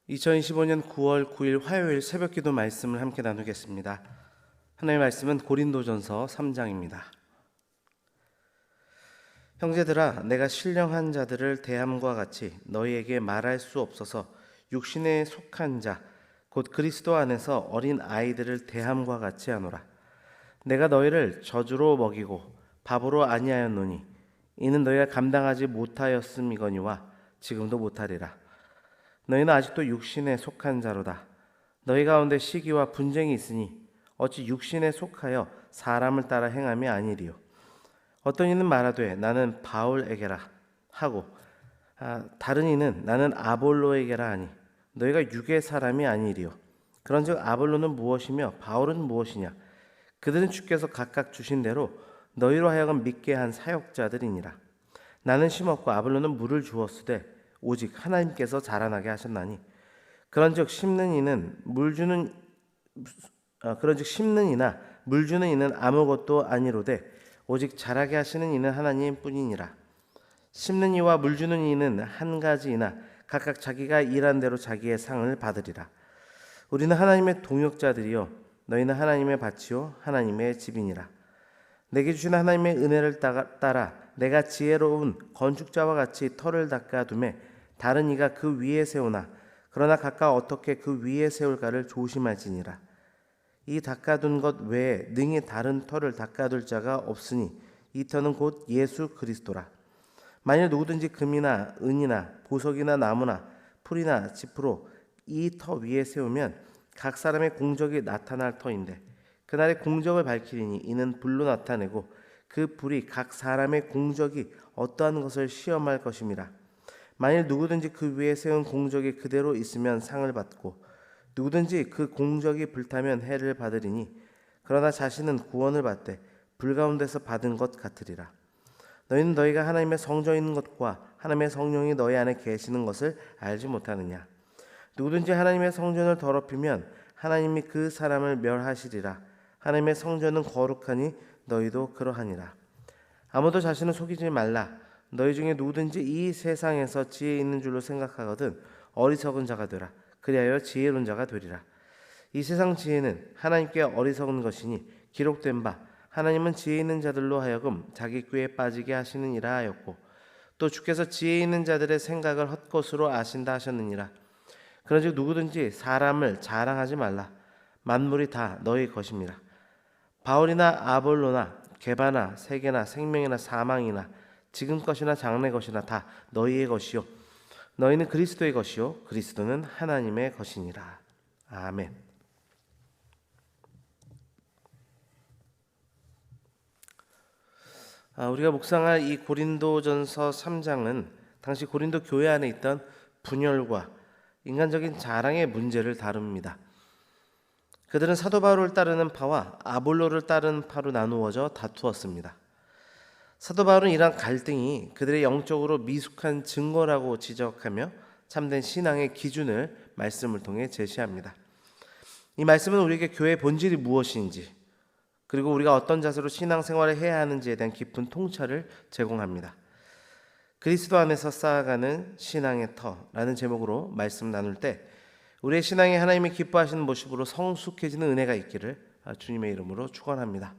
2025년 9월 9일 화요일 새벽기도 말씀을 함께 나누겠습니다. 하나님의 말씀은 고린도전서 3장입니다. 형제들아, 내가 신령한 자들을 대함과 같이 너희에게 말할 수 없어서 육신에 속한 자, 곧 그리스도 안에서 어린 아이들을 대함과 같이 하노라. 내가 너희를 젖으로 먹이고 밥으로 아니하였노니 이는 너희가 감당하지 못하였음이거니와 지금도 못하리라. 너희는 아직도 육신에 속한 자로다. 너희 가운데 시기와 분쟁이 있으니 어찌 육신에 속하여 사람을 따라 행함이 아니리요. 어떤 이는 말하되 나는 바울에게라 하고 다른 이는 나는 아볼로에게라 하니 너희가 육의 사람이 아니리요. 그런즉 아볼로는 무엇이며 바울은 무엇이냐? 그들은 주께서 각각 주신 대로 너희로 하여금 믿게 한 사역자들이니라. 나는 심었고 아볼로는 물을 주었으되 오직 하나님께서 자라나게 하셨나니 그런즉 심는 이나 물 주는 이는 아무것도 아니로되 오직 자라게 하시는 이는 하나님뿐이니라. 심는 이와 물 주는 이는 한 가지이나 각각 자기가 일한 대로 자기의 상을 받으리라. 우리는 하나님의 동역자들이요 너희는 하나님의 밭이요 하나님의 집이니라. 내게 주신 하나님의 은혜를 따라 내가 지혜로운 건축자와 같이 터를 닦아두매 다른 이가 그 위에 세우나 그러나 각각 어떻게 그 위에 세울까를 조심할지니라. 이 닦아둔 것 외에 능히 다른 터를 닦아둘 자가 없으니 이 터는 곧 예수 그리스도라. 만일 누구든지 금이나 은이나 보석이나 나무나 풀이나 짚으로 이 터 위에 세우면 각 사람의 공적이 나타날 터인데 그날의 공적을 밝히리니 이는 불로 나타내고 그 불이 각 사람의 공적이 어떠한 것을 시험할 것임이라. 만일 누구든지 그 위에 세운 공적이 그대로 있으면 상을 받고 누구든지 그 공적이 불타면 해를 받으리니 그러나 자신은 구원을 받되 불 가운데서 받은 것 같으리라. 너희는 너희가 하나님의 성전인 것과 하나님의 성령이 너희 안에 계시는 것을 알지 못하느냐? 누구든지 하나님의 성전을 더럽히면 하나님이 그 사람을 멸하시리라. 하나님의 성전은 거룩하니 너희도 그러하니라. 아무도 자신을 속이지 말라. 너희 중에 누구든지 이 세상에서 지혜 있는 줄로 생각하거든 어리석은 자가 되라. 그리하여 지혜로운 자가 되리라. 이 세상 지혜는 하나님께 어리석은 것이니 기록된 바 하나님은 지혜 있는 자들로 하여금 자기 꾀에 빠지게 하시느니라 하였고 또 주께서 지혜 있는 자들의 생각을 헛것으로 아신다 하셨느니라. 그런즉 누구든지 사람을 자랑하지 말라. 만물이 다 너희 것입니다. 바울이나 아볼로나 게바나 세계나 생명이나 사망이나 지금 것이나 장래 것이나 다 너희의 것이요 너희는 그리스도의 것이요 그리스도는 하나님의 것이니라. 아멘. 우리가 묵상할 이 고린도전서 3장은 당시 고린도 교회 안에 있던 분열과 인간적인 자랑의 문제를 다룹니다. 그들은 사도 바울을 따르는 파와 아볼로를 따르는 파로 나누어져 다투었습니다. 사도 바울은 이러한 갈등이 그들의 영적으로 미숙한 증거라고 지적하며 참된 신앙의 기준을 말씀을 통해 제시합니다. 이 말씀은 우리에게 교회의 본질이 무엇인지 그리고 우리가 어떤 자세로 신앙생활을 해야 하는지에 대한 깊은 통찰을 제공합니다. 그리스도 안에서 쌓아가는 신앙의 터라는 제목으로 말씀 나눌 때 우리의 신앙이 하나님이 기뻐하시는 모습으로 성숙해지는 은혜가 있기를 주님의 이름으로 축원합니다.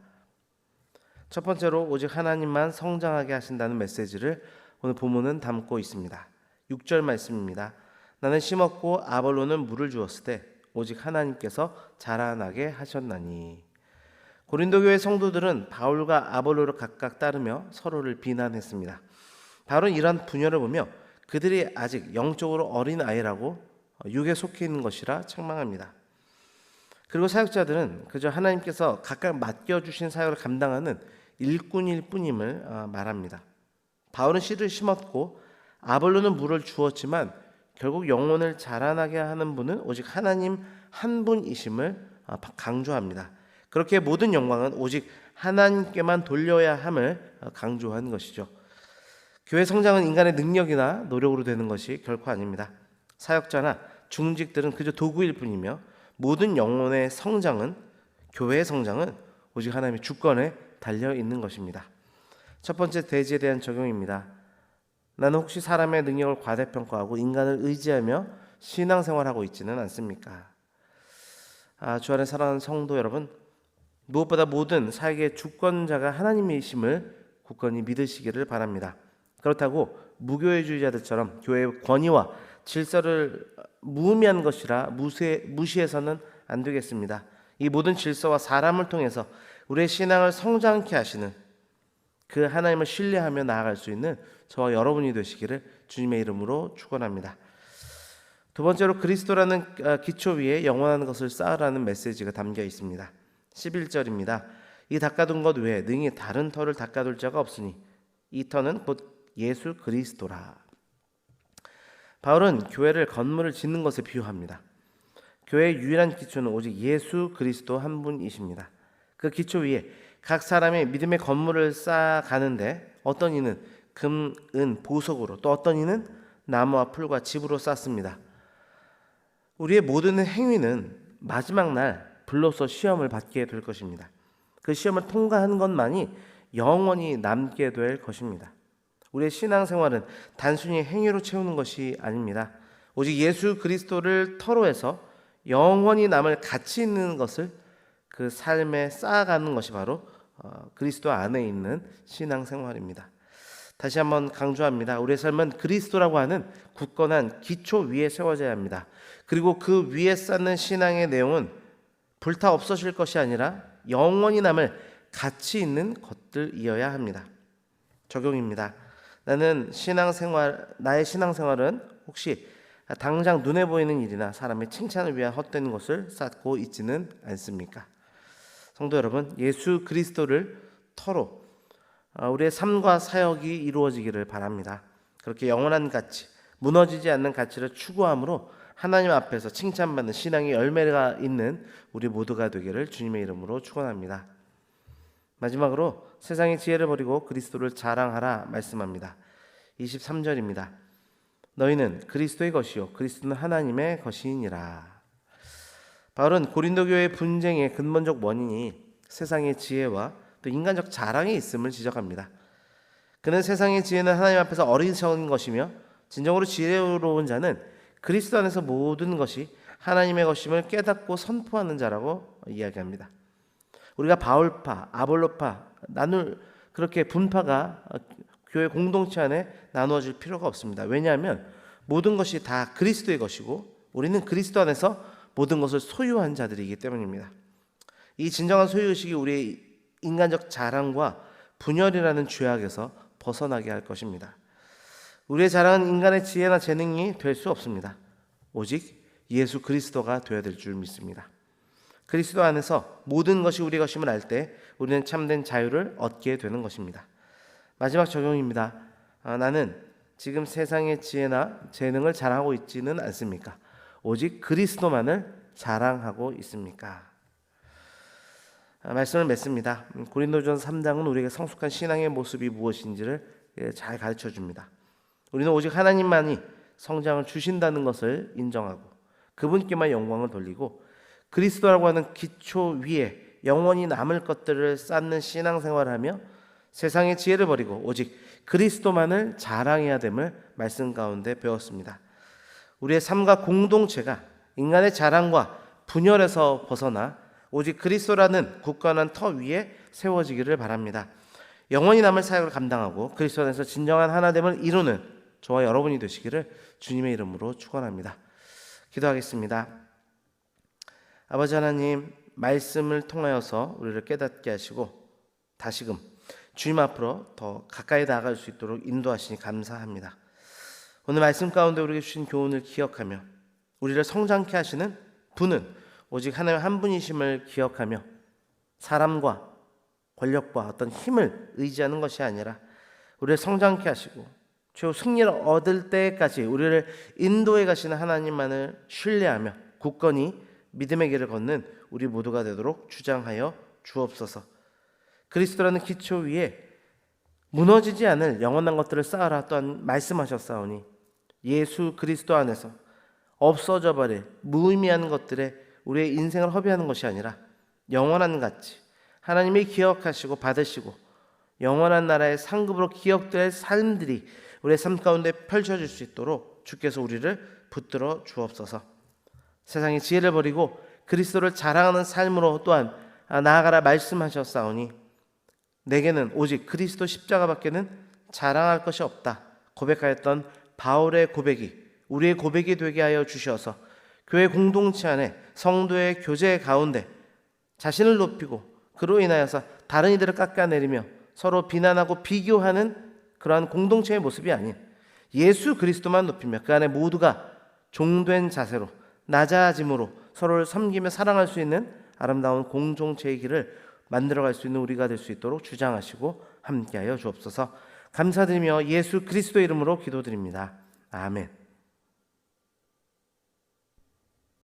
첫 번째로 오직 하나님만 성장하게 하신다는 메시지를 오늘 본문은 담고 있습니다. 6절 말씀입니다. 나는 심었고 아볼로는 물을 주었을 때 오직 하나님께서 자라나게 하셨나니. 고린도 교회 성도들은 바울과 아볼로를 각각 따르며 서로를 비난했습니다. 바울은 이러한 분열을 보며 그들이 아직 영적으로 어린 아이라고 육에 속해 있는 것이라 책망합니다. 그리고 사역자들은 그저 하나님께서 각각 맡겨주신 사역을 감당하는 일꾼일 뿐임을 말합니다. 바울은 씨를 심었고 아볼로는 물을 주었지만 결국 영혼을 자라나게 하는 분은 오직 하나님 한 분이심을 강조합니다. 그렇게 모든 영광은 오직 하나님께만 돌려야 함을 강조한 것이죠. 교회 성장은 인간의 능력이나 노력으로 되는 것이 결코 아닙니다. 사역자나 중직들은 그저 도구일 뿐이며 모든 영혼의 성장은 교회의 성장은 오직 하나님의 주권에 달려 있는 것입니다. 첫 번째 대지에 대한 적용입니다. 나는 혹시 사람의 능력을 과대평가하고 인간을 의지하며 신앙생활하고 있지는 않습니까? 주 안에 사랑하는 성도 여러분, 무엇보다 모든 사역의 주권자가 하나님이심을 굳건히 믿으시기를 바랍니다. 그렇다고 무교회주의자들처럼 교회의 권위와 질서를 무의미한 것이라 무시해서는 안 되겠습니다. 이 모든 질서와 사람을 통해서 우리의 신앙을 성장케 하시는 그 하나님을 신뢰하며 나아갈 수 있는 저와 여러분이 되시기를 주님의 이름으로 축원합니다. 두 번째로 그리스도라는 기초 위에 영원한 것을 쌓으라는 메시지가 담겨 있습니다. 11절입니다. 이 닦아둔 것 외에 능히 다른 터를 닦아둘 자가 없으니 이 터는 곧 예수 그리스도라. 바울은 교회를 건물을 짓는 것에 비유합니다. 교회의 유일한 기초는 오직 예수 그리스도 한 분이십니다. 그 기초 위에 각 사람의 믿음의 건물을 쌓아가는데 어떤 이는 금, 은, 보석으로, 또 어떤 이는 나무와 풀과 집으로 쌓습니다. 우리의 모든 행위는 마지막 날 불로서 시험을 받게 될 것입니다. 그 시험을 통과하는 것만이 영원히 남게 될 것입니다. 우리의 신앙생활은 단순히 행위로 채우는 것이 아닙니다. 오직 예수 그리스도를 터로 해서 영원히 남을 가치 있는 것을 그 삶에 쌓아가는 것이 바로 그리스도 안에 있는 신앙생활입니다. 다시 한번 강조합니다. 우리의 삶은 그리스도라고 하는 굳건한 기초 위에 세워져야 합니다. 그리고 그 위에 쌓는 신앙의 내용은 불타 없어질 것이 아니라 영원히 남을 가치 있는 것들이어야 합니다. 적용입니다. 나의 신앙생활은 혹시 당장 눈에 보이는 일이나 사람의 칭찬을 위한 헛된 것을 쌓고 있지는 않습니까? 성도 여러분, 예수 그리스도를 터로 우리의 삶과 사역이 이루어지기를 바랍니다. 그렇게 영원한 가치, 무너지지 않는 가치를 추구함으로 하나님 앞에서 칭찬받는 신앙의 열매가 있는 우리 모두가 되기를 주님의 이름으로 축원합니다. 마지막으로 세상의 지혜를 버리고 그리스도를 자랑하라 말씀합니다. 23절입니다. 너희는 그리스도의 것이요 그리스도는 하나님의 것이니라. 바울은 고린도 교회의 분쟁의 근본적 원인이 세상의 지혜와 또 인간적 자랑에 있음을 지적합니다. 그는 세상의 지혜는 하나님 앞에서 어리석은 것이며 진정으로 지혜로운 자는 그리스도 안에서 모든 것이 하나님의 것임을 깨닫고 선포하는 자라고 이야기합니다. 우리가 바울파, 아볼로파 그렇게 분파가 교회 공동체 안에 나누어질 필요가 없습니다. 왜냐하면 모든 것이 다 그리스도의 것이고 우리는 그리스도 안에서 모든 것을 소유한 자들이기 때문입니다. 이 진정한 소유의식이 우리의 인간적 자랑과 분열이라는 죄악에서 벗어나게 할 것입니다. 우리의 자랑은 인간의 지혜나 재능이 될 수 없습니다. 오직 예수 그리스도가 되어야 될 줄 믿습니다. 그리스도 안에서 모든 것이 우리 것임을 알 때 우리는 참된 자유를 얻게 되는 것입니다. 마지막 적용입니다. 나는 지금 세상의 지혜나 재능을 자랑하고 있지는 않습니까? 오직 그리스도만을 자랑하고 있습니까? 말씀을 맺습니다. 고린도전서 3장은 우리에게 성숙한 신앙의 모습이 무엇인지를 잘 가르쳐 줍니다. 우리는 오직 하나님만이 성장을 주신다는 것을 인정하고 그분께만 영광을 돌리고 그리스도라고 하는 기초 위에 영원히 남을 것들을 쌓는 신앙생활을 하며 세상의 지혜를 버리고 오직 그리스도만을 자랑해야 됨을 말씀 가운데 배웠습니다. 우리의 삶과 공동체가 인간의 자랑과 분열에서 벗어나 오직 그리스도라는 굳건한 터 위에 세워지기를 바랍니다. 영원히 남을 사역을 감당하고 그리스도 안에서 진정한 하나됨을 이루는 저와 여러분이 되시기를 주님의 이름으로 축원합니다. 기도하겠습니다. 아버지 하나님, 말씀을 통하여서 우리를 깨닫게 하시고 다시금 주님 앞으로 더 가까이 나아갈 수 있도록 인도하시니 감사합니다. 오늘 말씀 가운데 우리에게 주신 교훈을 기억하며 우리를 성장케 하시는 분은 오직 하나님 한 분이심을 기억하며 사람과 권력과 어떤 힘을 의지하는 것이 아니라 우리를 성장케 하시고 최후 승리를 얻을 때까지 우리를 인도해 가시는 하나님만을 신뢰하며 굳건히 믿음의 길을 걷는 우리 모두가 되도록 주장하여 주옵소서. 그리스도라는 기초 위에 무너지지 않을 영원한 것들을 쌓아라 또한 말씀하셨사오니 예수 그리스도 안에서 없어져 버릴 무의미한 것들에 우리의 인생을 허비하는 것이 아니라 영원한 가치, 하나님이 기억하시고 받으시고 영원한 나라의 상급으로 기억될 삶들이 우리의 삶 가운데 펼쳐질 수 있도록 주께서 우리를 붙들어 주옵소서. 세상의 지혜를 버리고 그리스도를 자랑하는 삶으로 또한 나아가라 말씀하셨사오니 내게는 오직 그리스도 십자가밖에는 자랑할 것이 없다 고백하였던 바울의 고백이 우리의 고백이 되게 하여 주셔서 교회 공동체 안에 성도의 교제 가운데 자신을 높이고 그로 인하여서 다른 이들을 깎아내리며 서로 비난하고 비교하는 그러한 공동체의 모습이 아닌 예수 그리스도만 높이며 그 안에 모두가 종된 자세로 낮아짐으로 서로를 섬기며 사랑할 수 있는 아름다운 공동체의 길을 만들어갈 수 있는 우리가 될 수 있도록 주장하시고 함께하여 주옵소서. 감사드리며 예수 그리스도 이름으로 기도드립니다. 아멘.